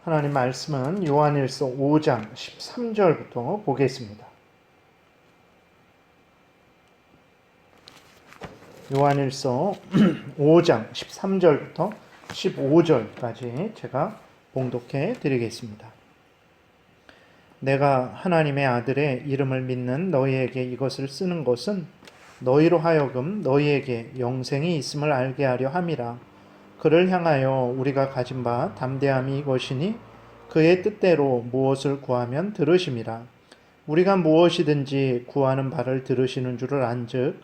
하나님 말씀은 요한일서 5장 13절부터 보겠습니다. 요한일서 5장 13절부터 15절까지 제가 봉독해 드리겠습니다. 내가 하나님의 아들의 이름을 믿는 너희에게 이것을 쓰는 것은 너희로 하여금 너희에게 영생이 있음을 알게 하려 함이라. 그를 향하여 우리가 가진 바 담대함이 이것이니 그의 뜻대로 무엇을 구하면 들으심이라. 우리가 무엇이든지 구하는 바를 들으시는 줄을 안즉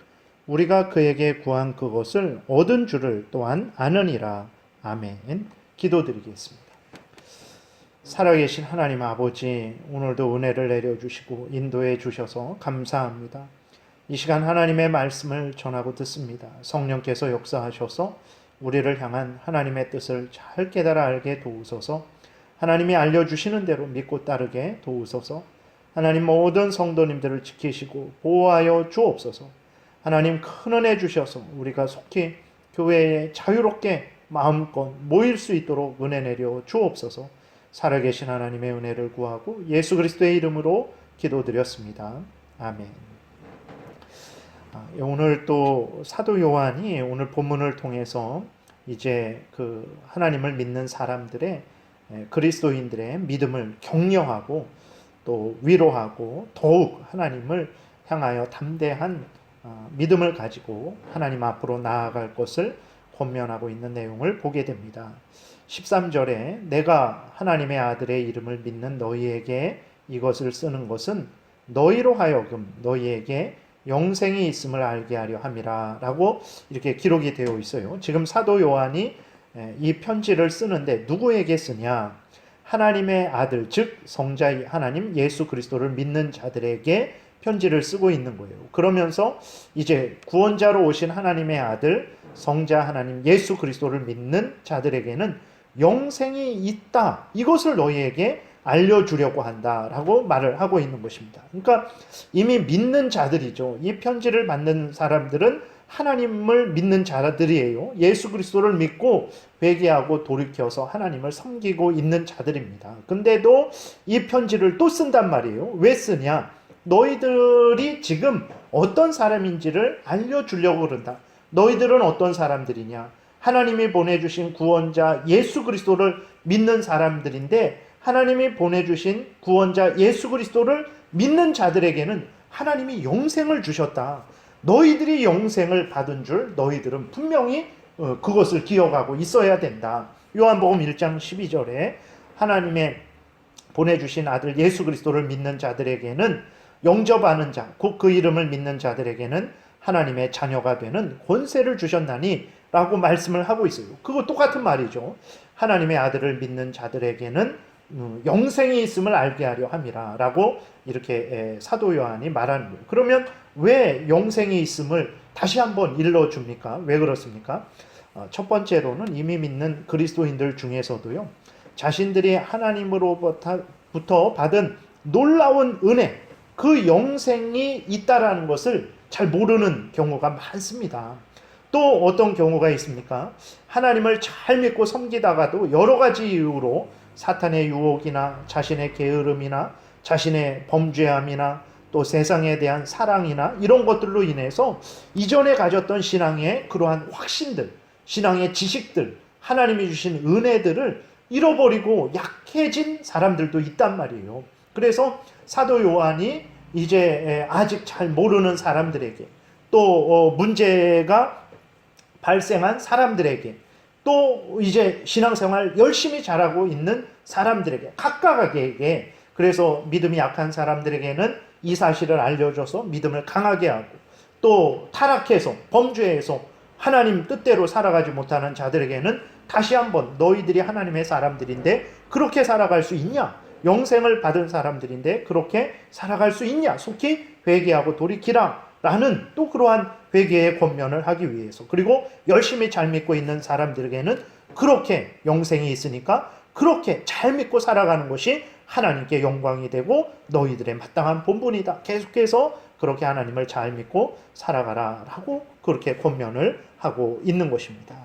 우리가 그에게 구한 그것을 얻은 줄을 또한 아느니라. 아멘. 기도드리겠습니다. 살아계신 하나님 아버지, 오늘도 은혜를 내려주시고 인도해 주셔서 감사합니다. 이 시간 하나님의 말씀을 전하고 듣습니다. 성령께서 역사하셔서 우리를 향한 하나님의 뜻을 잘 깨달아 알게 도우소서. 하나님이 알려주시는 대로 믿고 따르게 도우소서. 하나님 모든 성도님들을 지키시고 보호하여 주옵소서. 하나님 큰 은혜 주셔서 우리가 속히 교회에 자유롭게 마음껏 모일 수 있도록 은혜 내려 주옵소서. 살아계신 하나님의 은혜를 구하고 예수 그리스도의 이름으로 기도드렸습니다. 아멘. 오늘 또 사도 요한이 오늘 본문을 통해서 이제 그 하나님을 믿는 사람들의 그리스도인들의 믿음을 격려하고 또 위로하고 더욱 하나님을 향하여 담대한 믿음을 가지고 하나님 앞으로 나아갈 것을 권면하고 있는 내용을 보게 됩니다. 13절에 내가 하나님의 아들의 이름을 믿는 너희에게 이것을 쓰는 것은 너희로 하여금 너희에게 영생이 있음을 알게 하려 함이라 라고 이렇게 기록이 되어 있어요. 지금 사도 요한이 이 편지를 쓰는데 누구에게 쓰냐? 하나님의 아들, 즉 성자 하나님 예수 그리스도를 믿는 자들에게 편지를 쓰고 있는 거예요. 그러면서 이제 구원자로 오신 하나님의 아들, 성자 하나님 예수 그리스도를 믿는 자들에게는 영생이 있다. 이것을 너희에게 알려주려고 한다라고 말을 하고 있는 것입니다. 그러니까 이미 믿는 자들이죠. 이 편지를 받는 사람들은 하나님을 믿는 자들이에요. 예수 그리스도를 믿고 회개하고 돌이켜서 하나님을 섬기고 있는 자들입니다. 근데도 이 편지를 또 쓴단 말이에요. 왜 쓰냐? 너희들이 지금 어떤 사람인지를 알려주려고 그런다. 너희들은 어떤 사람들이냐? 하나님이 보내주신 구원자 예수 그리스도를 믿는 사람들인데 하나님이 보내주신 구원자 예수 그리스도를 믿는 자들에게는 하나님이 영생을 주셨다. 너희들이 영생을 받은 줄 너희들은 분명히 그것을 기억하고 있어야 된다. 요한복음 1장 12절에 하나님의 보내주신 아들 예수 그리스도를 믿는 자들에게는 영접하는 자, 곧 그 이름을 믿는 자들에게는 하나님의 자녀가 되는 권세를 주셨나니 라고 말씀을 하고 있어요. 그거 똑같은 말이죠. 하나님의 아들을 믿는 자들에게는 영생이 있음을 알게 하려 함이라 라고 이렇게 사도 요한이 말하는 거예요. 그러면 왜 영생이 있음을 다시 한번 일러줍니까? 왜 그렇습니까? 첫 번째로는 이미 믿는 그리스도인들 중에서도요, 자신들이 하나님으로부터 받은 놀라운 은혜, 그 영생이 있다라는 것을 잘 모르는 경우가 많습니다. 또 어떤 경우가 있습니까? 하나님을 잘 믿고 섬기다가도 여러 가지 이유로 사탄의 유혹이나 자신의 게으름이나 자신의 범죄함이나 또 세상에 대한 사랑이나 이런 것들로 인해서 이전에 가졌던 신앙의 그러한 확신들, 신앙의 지식들, 하나님이 주신 은혜들을 잃어버리고 약해진 사람들도 있단 말이에요. 그래서 사도 요한이 이제 아직 잘 모르는 사람들에게 또 문제가 발생한 사람들에게 또 이제 신앙생활 열심히 잘하고 있는 사람들에게 각각에게, 그래서 믿음이 약한 사람들에게는 이 사실을 알려줘서 믿음을 강하게 하고 또 타락해서 범죄해서 하나님 뜻대로 살아가지 못하는 자들에게는 다시 한번 너희들이 하나님의 사람들인데 그렇게 살아갈 수 있냐? 영생을 받은 사람들인데 그렇게 살아갈 수 있냐? 속히 회개하고 돌이키라 라는 또 그러한 회개의 권면을 하기 위해서, 그리고 열심히 잘 믿고 있는 사람들에게는 그렇게 영생이 있으니까 그렇게 잘 믿고 살아가는 것이 하나님께 영광이 되고 너희들의 마땅한 본분이다. 계속해서 그렇게 하나님을 잘 믿고 살아가라 라고 그렇게 권면을 하고 있는 것입니다.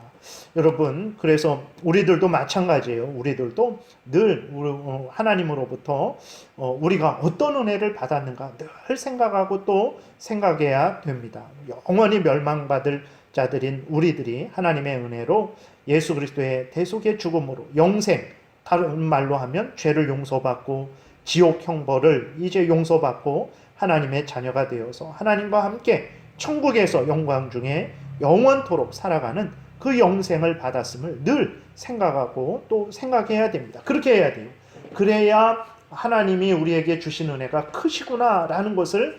여러분, 그래서 우리들도 마찬가지예요. 우리들도 늘 하나님으로부터 우리가 어떤 은혜를 받았는가 늘 생각하고 또 생각해야 됩니다. 영원히 멸망받을 자들인 우리들이 하나님의 은혜로 예수 그리스도의 대속의 죽음으로 영생, 다른 말로 하면 죄를 용서받고 지옥 형벌을 이제 용서받고 하나님의 자녀가 되어서 하나님과 함께 천국에서 영광 중에 영원토록 살아가는 그 영생을 받았음을 늘 생각하고 또 생각해야 됩니다. 그렇게 해야 돼요. 그래야 하나님이 우리에게 주신 은혜가 크시구나라는 것을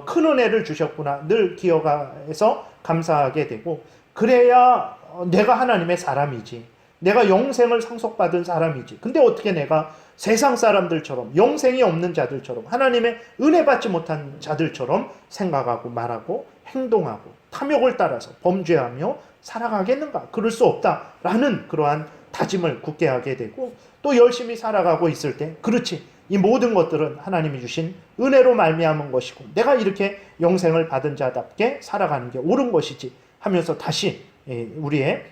큰 은혜를 주셨구나 늘 기억해서 감사하게 되고, 그래야 내가 하나님의 사람이지, 내가 영생을 상속받은 사람이지. 근데 어떻게 내가 세상 사람들처럼 영생이 없는 자들처럼 하나님의 은혜 받지 못한 자들처럼 생각하고 말하고 행동하고 탐욕을 따라서 범죄하며 살아가겠는가? 그럴 수 없다라는 그러한 다짐을 굳게 하게 되고, 또 열심히 살아가고 있을 때 그렇지, 이 모든 것들은 하나님이 주신 은혜로 말미암은 것이고 내가 이렇게 영생을 받은 자답게 살아가는 게 옳은 것이지 하면서 다시 우리의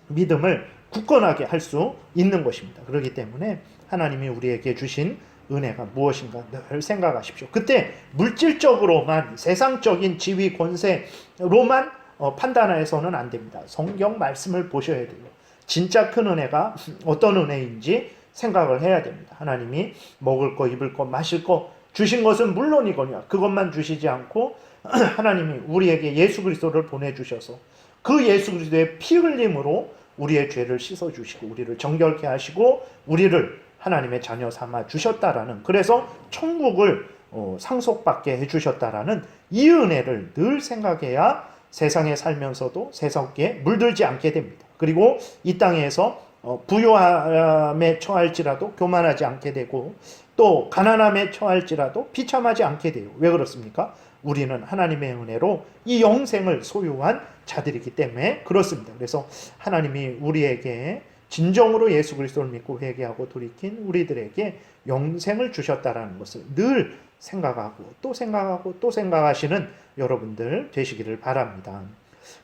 믿음을 굳건하게 할 수 있는 것입니다. 그렇기 때문에 하나님이 우리에게 주신 은혜가 무엇인가 늘 생각하십시오. 그때 물질적으로만, 세상적인 지위 권세로만 판단해서는 안 됩니다. 성경 말씀을 보셔야 돼요. 진짜 큰 은혜가 어떤 은혜인지 생각을 해야 됩니다. 하나님이 먹을 거, 입을 거, 마실 거 주신 것은 물론이거니와 그것만 주시지 않고 하나님이 우리에게 예수 그리스도를 보내주셔서 그 예수 그리스도의 피 흘림으로 우리의 죄를 씻어주시고 우리를 정결케 하시고 우리를 하나님의 자녀 삼아 주셨다라는, 그래서 천국을 상속받게 해주셨다라는 이 은혜를 늘 생각해야 세상에 살면서도 세상에 물들지 않게 됩니다. 그리고 이 땅에서 부요함에 처할지라도 교만하지 않게 되고 또 가난함에 처할지라도 비참하지 않게 돼요. 왜 그렇습니까? 우리는 하나님의 은혜로 이 영생을 소유한 자들이기 때문에 그렇습니다. 그래서 하나님이 우리에게 진정으로 예수 그리스도를 믿고 회개하고 돌이킨 우리들에게 영생을 주셨다라는 것을 늘 생각하고 또 생각하고 또 생각하시는 여러분들 되시기를 바랍니다.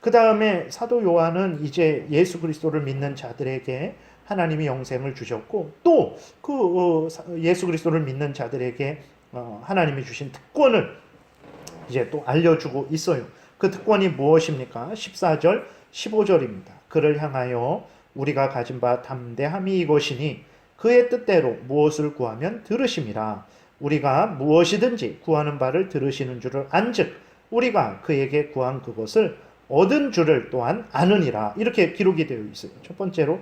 그 다음에 사도 요한은 이제 예수 그리스도를 믿는 자들에게 하나님이 영생을 주셨고 또 그 예수 그리스도를 믿는 자들에게 하나님이 주신 특권을 이제 또 알려주고 있어요. 그 특권이 무엇입니까? 14절, 15절입니다. 그를 향하여 우리가 가진 바 담대함이 이것이니 그의 뜻대로 무엇을 구하면 들으심이라. 우리가 무엇이든지 구하는 바를 들으시는 줄을 안즉 우리가 그에게 구한 그것을 얻은 줄을 또한 아느니라. 이렇게 기록이 되어 있어요. 첫 번째로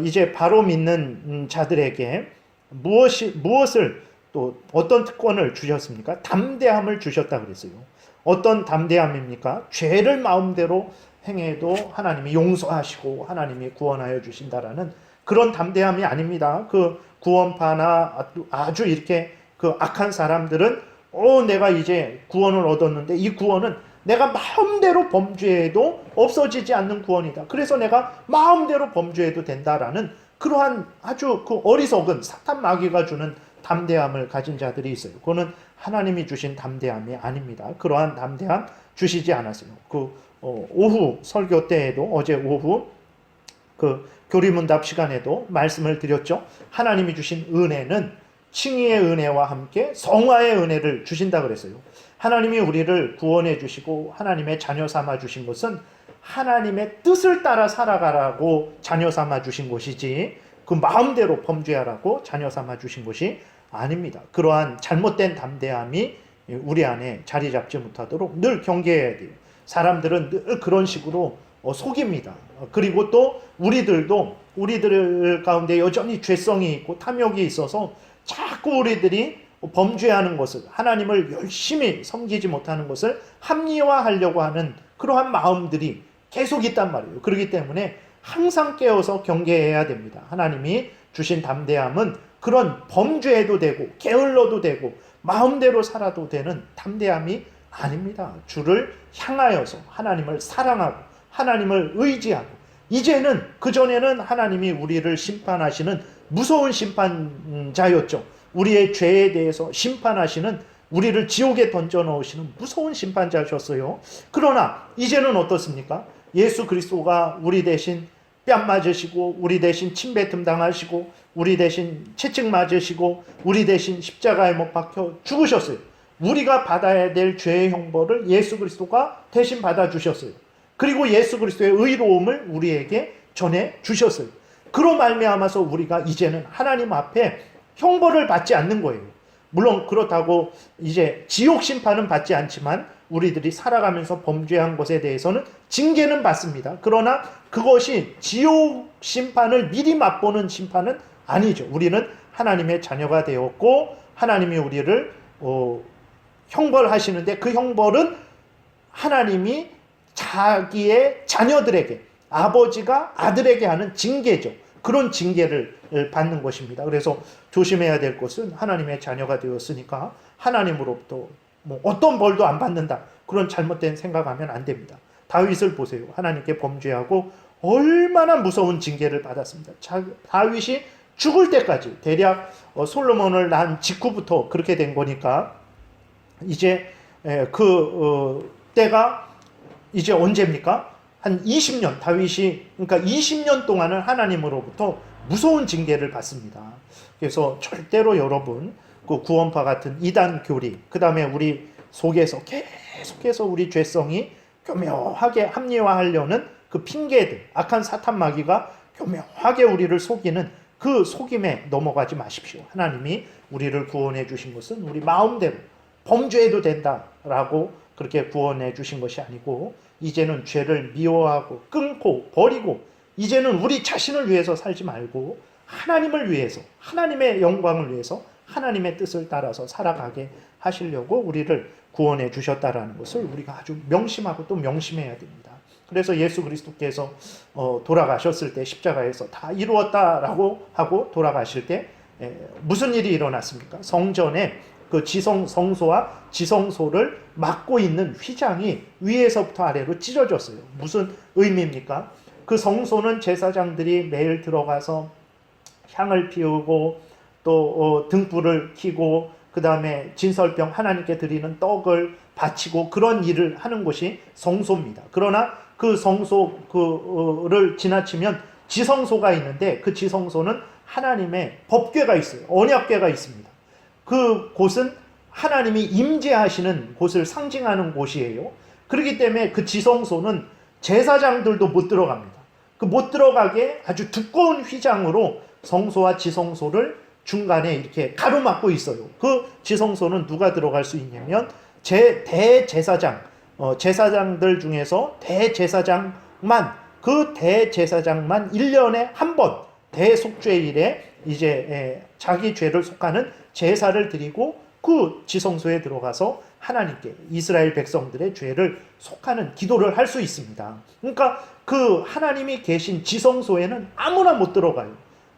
이제 바로 믿는 자들에게 무엇을 또 어떤 특권을 주셨습니까? 담대함을 주셨다 그랬어요. 어떤 담대함입니까? 죄를 마음대로 행해도 하나님이 용서하시고 하나님이 구원하여 주신다라는 그런 담대함이 아닙니다. 그 구원파나 아주 이렇게 그 악한 사람들은 내가 이제 구원을 얻었는데 이 구원은 내가 마음대로 범죄해도 없어지지 않는 구원이다. 그래서 내가 마음대로 범죄해도 된다라는 그러한 아주 그 어리석은 사탄 마귀가 주는 담대함을 가진 자들이 있어요. 그거는 하나님이 주신 담대함이 아닙니다. 그러한 담대함 주시지 않았어요. 오후 설교 때에도 어제 오후 그 교리문답 시간에도 말씀을 드렸죠. 하나님이 주신 은혜는 칭의의 은혜와 함께 성화의 은혜를 주신다 그랬어요. 하나님이 우리를 구원해 주시고 하나님의 자녀 삼아 주신 것은 하나님의 뜻을 따라 살아가라고 자녀 삼아 주신 것이지 그 마음대로 범죄하라고 자녀 삼아 주신 것이 아닙니다. 그러한 잘못된 담대함이 우리 안에 자리 잡지 못하도록 늘 경계해야 돼요. 사람들은 늘 그런 식으로 속입니다. 그리고 또 우리들 가운데 여전히 죄성이 있고 탐욕이 있어서 자꾸 우리들이 범죄하는 것을, 하나님을 열심히 섬기지 못하는 것을 합리화하려고 하는 그러한 마음들이 계속 있단 말이에요. 그렇기 때문에 항상 깨어서 경계해야 됩니다. 하나님이 주신 담대함은 그런 범죄해도 되고 게을러도 되고 마음대로 살아도 되는 담대함이 아닙니다. 주를 향하여서 하나님을 사랑하고 하나님을 의지하고, 이제는 그전에는 하나님이 우리를 심판하시는 무서운 심판자였죠. 우리의 죄에 대해서 심판하시는, 우리를 지옥에 던져 넣으시는 무서운 심판자셨어요. 그러나 이제는 어떻습니까? 예수 그리스도가 우리 대신 뺨 맞으시고 우리 대신 침뱉음 당하시고 우리 대신 채찍 맞으시고 우리 대신 십자가에 못 박혀 죽으셨어요. 우리가 받아야 될 죄의 형벌을 예수 그리스도가 대신 받아주셨어요. 그리고 예수 그리스도의 의로움을 우리에게 전해 주셨어요. 그로 말미암아서 우리가 이제는 하나님 앞에 형벌을 받지 않는 거예요. 물론 그렇다고 이제 지옥 심판은 받지 않지만 우리들이 살아가면서 범죄한 것에 대해서는 징계는 받습니다. 그러나 그것이 지옥 심판을 미리 맛보는 심판은 아니죠. 우리는 하나님의 자녀가 되었고 하나님이 우리를 형벌하시는데 그 형벌은 하나님이 자기의 자녀들에게, 아버지가 아들에게 하는 징계죠. 그런 징계를 받는 것입니다. 그래서 조심해야 될 것은 하나님의 자녀가 되었으니까 하나님으로부터 어떤 벌도 안 받는다, 그런 잘못된 생각하면 안 됩니다. 다윗을 보세요. 하나님께 범죄하고 얼마나 무서운 징계를 받았습니다. 다윗이 죽을 때까지, 대략 솔로몬을 낳은 직후부터 그렇게 된 거니까 이제 때가 이제 언제입니까? 한 20년, 다윗이 그러니까 20년 동안은 하나님으로부터 무서운 징계를 받습니다. 그래서 절대로 여러분 그 구원파 같은 이단 교리, 그 다음에 우리 속에서 계속해서 우리 죄성이 교묘하게 합리화하려는 그 핑계들, 악한 사탄 마귀가 교묘하게 우리를 속이는 그 속임에 넘어가지 마십시오. 하나님이 우리를 구원해 주신 것은 우리 마음대로 범죄해도 된다라고 그렇게 구원해 주신 것이 아니고, 이제는 죄를 미워하고 끊고 버리고 이제는 우리 자신을 위해서 살지 말고 하나님을 위해서, 하나님의 영광을 위해서 하나님의 뜻을 따라서 살아가게 하시려고 우리를 구원해 주셨다라는 것을 우리가 아주 명심하고 또 명심해야 됩니다. 그래서 예수 그리스도께서 돌아가셨을 때 십자가에서 다 이루었다라고 하고 돌아가실 때 무슨 일이 일어났습니까? 성전에 그 성소와 지성소를 막고 있는 휘장이 위에서부터 아래로 찢어졌어요. 무슨 의미입니까? 그 성소는 제사장들이 매일 들어가서 향을 피우고 또 등불을 켜고 그 다음에 진설병 하나님께 드리는 떡을 바치고 그런 일을 하는 곳이 성소입니다. 그러나 그 성소를 지나치면 지성소가 있는데 그 지성소는 하나님의 법궤가 있어요. 언약궤가 있습니다. 그 곳은 하나님이 임재하시는 곳을 상징하는 곳이에요. 그렇기 때문에 그 지성소는 제사장들도 못 들어갑니다. 그 못 들어가게 아주 두꺼운 휘장으로 성소와 지성소를 중간에 이렇게 가로막고 있어요. 그 지성소는 누가 들어갈 수 있냐면 대제사장, 제사장들 중에서 대제사장만, 그 대제사장만 1년에 한 번 대속죄일에 이제 자기 죄를 속하는 제사를 드리고 그 지성소에 들어가서 하나님께 이스라엘 백성들의 죄를 속하는 기도를 할 수 있습니다. 그러니까 그 하나님이 계신 지성소에는 아무나 못 들어가요.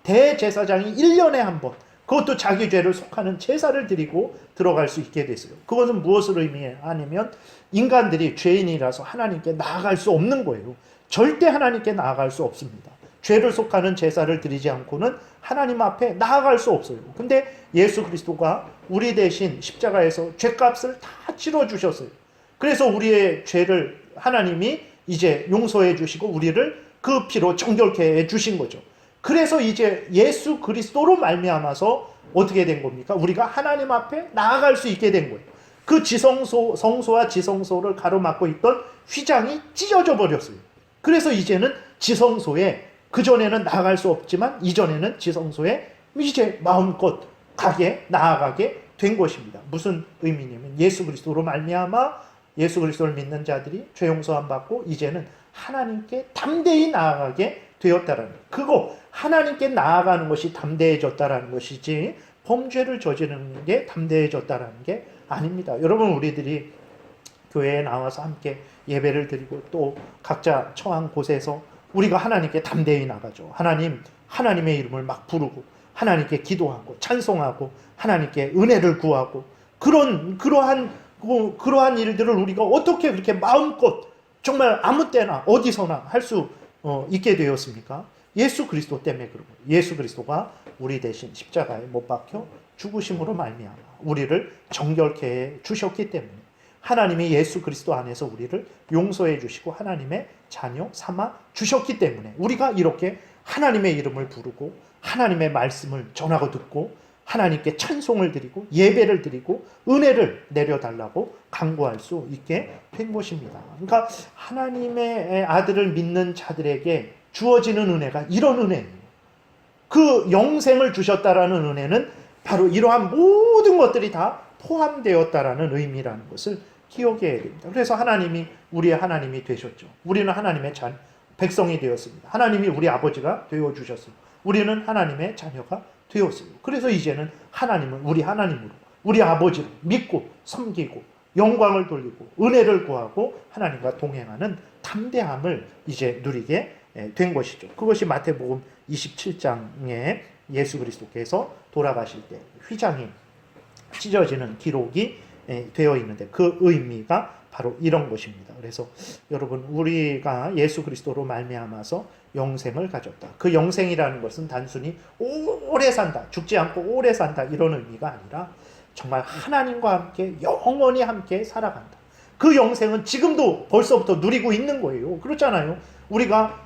대제사장이 1년에 한 번, 그것도 자기 죄를 속하는 제사를 드리고 들어갈 수 있게 됐어요. 그것은 무엇을 의미하냐면 인간들이 죄인이라서 하나님께 나아갈 수 없는 거예요. 절대 하나님께 나아갈 수 없습니다. 죄를 속하는 제사를 드리지 않고는 하나님 앞에 나아갈 수 없어요. 근데 예수 그리스도가 우리 대신 십자가에서 죄값을 다 치러주셨어요. 그래서 우리의 죄를 하나님이 이제 용서해 주시고 우리를 그 피로 정결케 해 주신 거죠. 그래서 이제 예수 그리스도로 말미암아서 어떻게 된 겁니까? 우리가 하나님 앞에 나아갈 수 있게 된 거예요. 그 성소와 지성소를 가로막고 있던 휘장이 찢어져 버렸어요. 그래서 이제는 지성소에, 그전에는 나아갈 수 없지만 이전에는 지성소에 이제 마음껏 나아가게 된 것입니다. 무슨 의미냐면 예수 그리스도로 말미암아 예수 그리스도를 믿는 자들이 죄 용서함 받고 이제는 하나님께 담대히 나아가게 되었다라는, 그거 하나님께 나아가는 것이 담대해졌다라는 것이지 범죄를 저지르는 게 담대해졌다라는 게 아닙니다. 여러분, 우리들이 교회에 나와서 함께 예배를 드리고 또 각자 처한 곳에서 우리가 하나님께 담대히 나가죠. 하나님의 이름을 막 부르고 하나님께 기도하고 찬송하고 하나님께 은혜를 구하고 그러한 일들을 우리가 어떻게 그렇게 마음껏 정말 아무 때나 어디서나 할 수 있게 되었습니까? 예수 그리스도 때문에 그런 거예요. 예수 그리스도가 우리 대신 십자가에 못 박혀 죽으심으로 말미암아 우리를 정결케 해 주셨기 때문에. 하나님이 예수 그리스도 안에서 우리를 용서해 주시고 하나님의 자녀 삼아 주셨기 때문에 우리가 이렇게 하나님의 이름을 부르고 하나님의 말씀을 전하고 듣고 하나님께 찬송을 드리고 예배를 드리고 은혜를 내려달라고 간구할 수 있게 된 것입니다. 그러니까 하나님의 아들을 믿는 자들에게 주어지는 은혜가 이런 은혜예요. 그 영생을 주셨다라는 은혜는 바로 이러한 모든 것들이 다 포함되었다라는 의미라는 것을 기억해야 됩니다. 그래서 하나님이 우리의 하나님이 되셨죠. 우리는 하나님의 백성이 되었습니다. 하나님이 우리 아버지가 되어주셨습니다. 우리는 하나님의 자녀가 되었어요. 그래서 이제는 하나님은 우리 하나님으로 우리 아버지를 믿고 섬기고 영광을 돌리고 은혜를 구하고 하나님과 동행하는 담대함을 이제 누리게 된 것이죠. 그것이 마태복음 27장에 예수 그리스도께서 돌아가실 때 휘장이 찢어지는 기록이 되어 있는데 그 의미가 바로 이런 것입니다. 그래서 여러분 우리가 예수 그리스도로 말미암아서 영생을 가졌다. 그 영생이라는 것은 단순히 오래 산다, 죽지 않고 오래 산다 이런 의미가 아니라 정말 하나님과 함께 영원히 함께 살아간다. 그 영생은 지금도 벌써부터 누리고 있는 거예요. 그렇잖아요. 우리가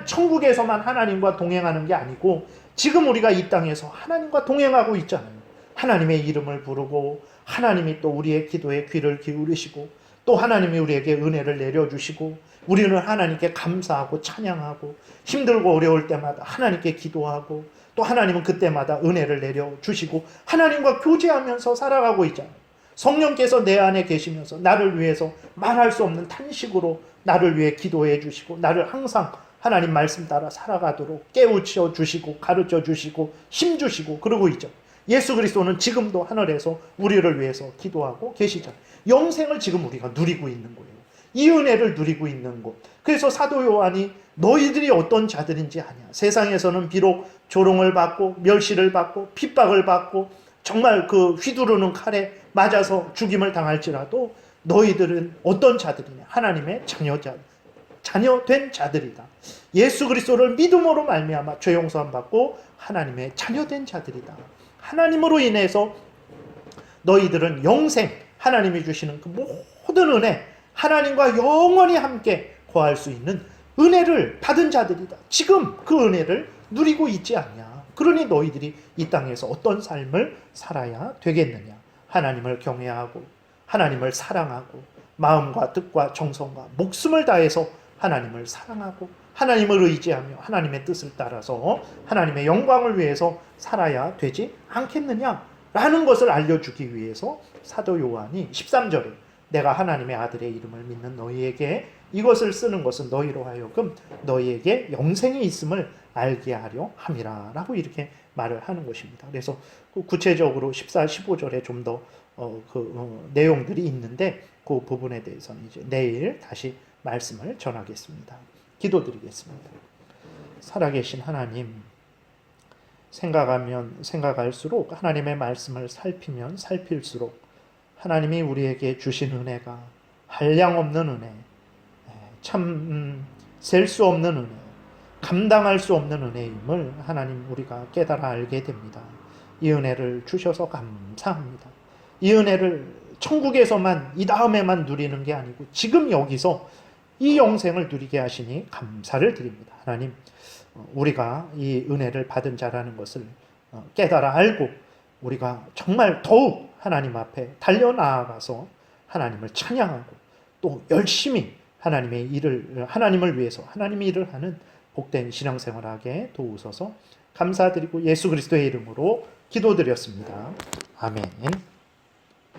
천국에서만 하나님과 동행하는 게 아니고 지금 우리가 이 땅에서 하나님과 동행하고 있잖아요. 하나님의 이름을 부르고 하나님이 또 우리의 기도에 귀를 기울이시고 또 하나님이 우리에게 은혜를 내려주시고 우리는 하나님께 감사하고 찬양하고 힘들고 어려울 때마다 하나님께 기도하고 또 하나님은 그때마다 은혜를 내려주시고 하나님과 교제하면서 살아가고 있잖아요. 성령께서 내 안에 계시면서 나를 위해서 말할 수 없는 탄식으로 나를 위해 기도해 주시고 나를 항상 하나님 말씀 따라 살아가도록 깨우쳐 주시고 가르쳐 주시고 힘 주시고 그러고 있죠. 예수 그리스도는 지금도 하늘에서 우리를 위해서 기도하고 계시잖아요. 영생을 지금 우리가 누리고 있는 거예요. 이 은혜를 누리고 있는 것. 그래서 사도 요한이 너희들이 어떤 자들인지 아냐. 세상에서는 비록 조롱을 받고 멸시를 받고 핍박을 받고 정말 그 휘두르는 칼에 맞아서 죽임을 당할지라도 너희들은 어떤 자들이냐. 하나님의 자녀된 자들이다. 예수 그리스도를 믿음으로 말미암아 죄 용서함 받고 하나님의 자녀된 자들이다. 하나님으로 인해서 너희들은 영생, 하나님이 주시는 그 모든 은혜, 하나님과 영원히 함께 거할 수 있는 은혜를 받은 자들이다. 지금 그 은혜를 누리고 있지 않냐. 그러니 너희들이 이 땅에서 어떤 삶을 살아야 되겠느냐. 하나님을 경외하고 하나님을 사랑하고 마음과 뜻과 정성과 목숨을 다해서 하나님을 사랑하고 하나님을 의지하며 하나님의 뜻을 따라서 하나님의 영광을 위해서 살아야 되지 않겠느냐라는 것을 알려주기 위해서 사도 요한이 13절에 내가 하나님의 아들의 이름을 믿는 너희에게 이것을 쓰는 것은 너희로 하여금 너희에게 영생이 있음을 알게 하려 함이라 라고 이렇게 말을 하는 것입니다. 그래서 구체적으로 14, 15절에 좀 더 내용들이 있는데 그 부분에 대해서는 이제 내일 다시 말씀을 전하겠습니다. 기도드리겠습니다. 살아계신 하나님, 생각하면 생각할수록 하나님의 말씀을 살피면 살필수록 하나님이 우리에게 주신 은혜가 한량없는 은혜, 참 셀 수 없는 은혜, 감당할 수 없는 은혜임을 하나님 우리가 깨달아 알게 됩니다. 이 은혜를 주셔서 감사합니다. 이 은혜를 천국에서만 이 다음에만 누리는 게 아니고 지금 여기서 이 영생을 누리게 하시니 감사를 드립니다. 하나님, 우리가 이 은혜를 받은 자라는 것을 깨달아 알고 우리가 정말 더욱 하나님 앞에 달려나아가서 하나님을 찬양하고 또 열심히 하나님을 위해서 하나님의 일을 하는 복된 신앙생활하게 도우소서. 감사드리고 예수 그리스도의 이름으로 기도드렸습니다. 아멘.